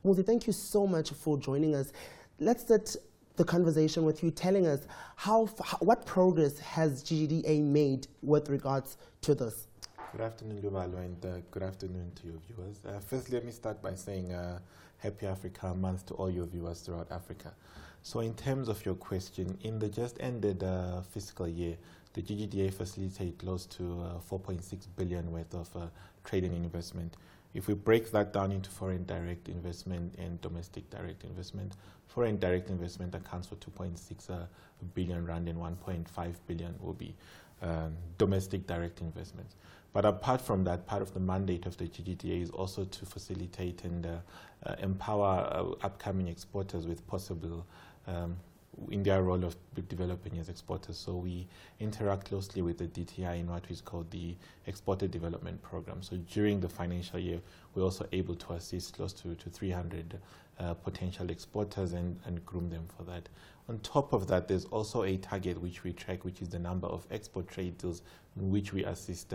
Muzi, thank you so much for joining us. Let's start the conversation with you telling us what progress has GGDA made with regards to this. Good afternoon, Luvalo, and good afternoon to your viewers. First, let me start by saying Happy Africa Month to all your viewers throughout Africa. So in terms of your question, in the just ended fiscal year, the GGDA facilitated close to 4.6 billion worth of trade and investment. If we break that down into foreign direct investment and domestic direct investment, foreign direct investment accounts for 2.6 billion rand and 1.5 billion will be domestic direct investments. But apart from that, part of the mandate of the GGDA is also to facilitate and empower upcoming exporters with possible in their role of developing as exporters. So we interact closely with the DTI in what is called the Exporter Development Program. So during the financial year, we're also able to assist close to 300 potential exporters and groom them for that. On top of that, there's also a target which we track, which is the number of export trade deals in which we assist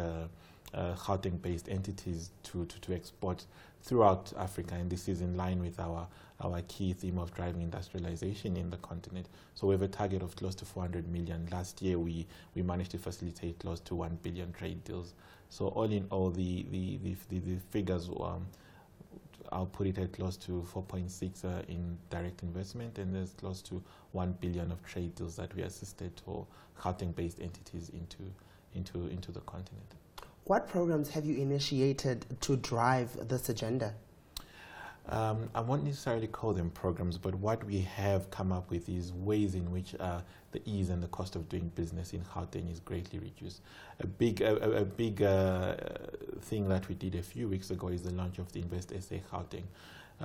Gauteng-based entities to export throughout Africa, and this is in line with our key theme of driving industrialization in the continent. So we have a target of close to 400 million. Last year, we managed to facilitate close to 1 billion trade deals. So all in all, the figures, I'll put it at close to 4.6 in direct investment, and there's close to 1 billion of trade deals that we assisted for Gauteng-based entities into the continent. What programs have you initiated to drive this agenda? I won't necessarily call them programs, but what we have come up with is ways in which the ease and the cost of doing business in Gauteng is greatly reduced. A big thing that we did a few weeks ago is the launch of the Invest SA Gauteng.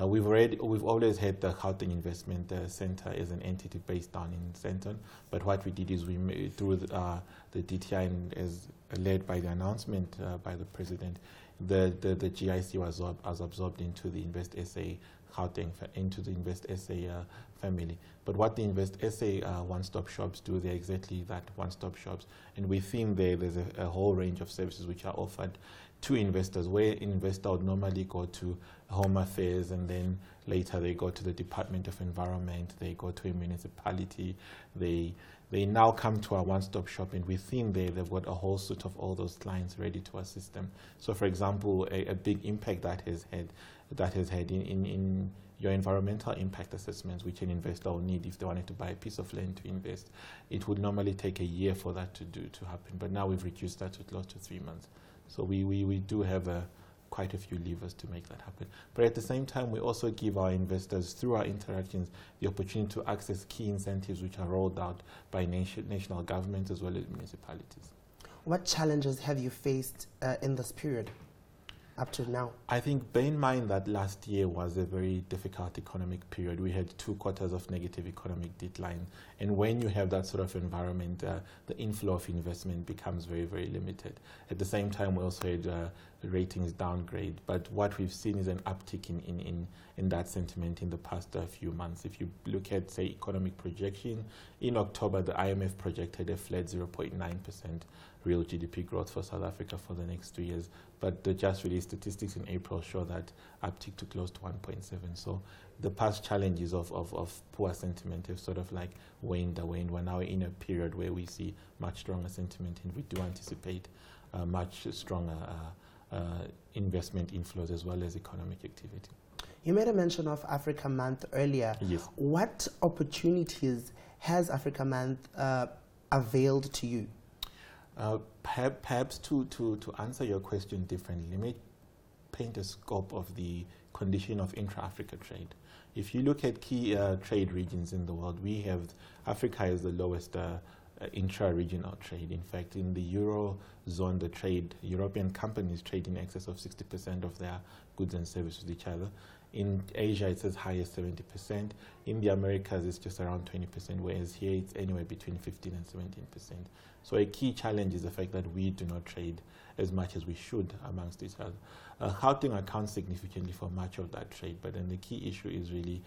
We've always had the Gauteng Investment Center as an entity based down in Sandton, but what we did is we made, through the DTI, and as led by the announcement by the president, the GIC was absorbed into the Invest SA Gauteng, into the Invest SA family. But what the Invest SA one-stop shops do, they're exactly that, one-stop shops. And within there's a whole range of services which are offered to investors, where an investor would normally go to Home Affairs, and then later they go to the Department of Environment, they go to a municipality, they now come to our one-stop shop, and within there they've got a whole suite of all those clients ready to assist them. So for example, a big impact that has had in your environmental impact assessments, which an investor will need if they wanted to buy a piece of land to invest. It would normally take a year for that to happen, but now we've reduced that to close to 3 months. So we do have quite a few levers to make that happen. But at the same time, we also give our investors, through our interactions, the opportunity to access key incentives which are rolled out by national governments as well as municipalities. What challenges have you faced in this period up to now? I think, bear in mind that last year was a very difficult economic period. We had 2 quarters of negative economic decline. And when you have that sort of environment, the inflow of investment becomes very, very limited. At the same time, we also had ratings downgrade. But what we've seen is an uptick in that sentiment in the past few months. If you look at, say, economic projection, in October, the IMF projected a flat 0.9% real GDP growth for South Africa for the next 2 years. But the just released statistics in April show that uptick to close to 1.7. So the past challenges of poor sentiment have sort of like waned away, and we're now in a period where we see much stronger sentiment, and we do anticipate much stronger investment inflows as well as economic activity. You made a mention of Africa Month earlier. Yes. What opportunities has Africa Month availed to you? Perhaps to answer your question differently, let me paint a scope of the condition of intra-Africa trade. If you look at key trade regions in the world, Africa is the lowest intra-regional trade. In fact, in the Eurozone, European companies trade in excess of 60% of their goods and services with each other. In Asia, it's as high as 70%. In the Americas, it's just around 20%, whereas here it's anywhere between 15 and 17%. So a key challenge is the fact that we do not trade as much as we should amongst each other. Gauteng accounts significantly for much of that trade, but then the key issue is really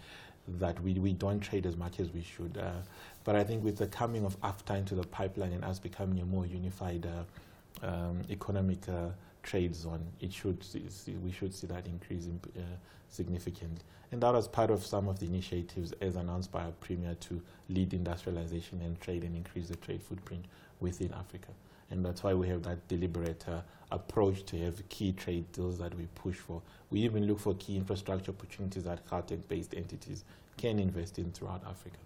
that we don't trade as much as we should. But I think with the coming of AFTA into the pipeline and us becoming a more unified economic trade zone, we should see that increasing significantly. And that was part of some of the initiatives as announced by our Premier to lead industrialization and trade and increase the trade footprint within Africa. And that's why we have that deliberate approach to have key trade deals that we push for. We even look for key infrastructure opportunities that Gauteng-based entities can invest in throughout Africa.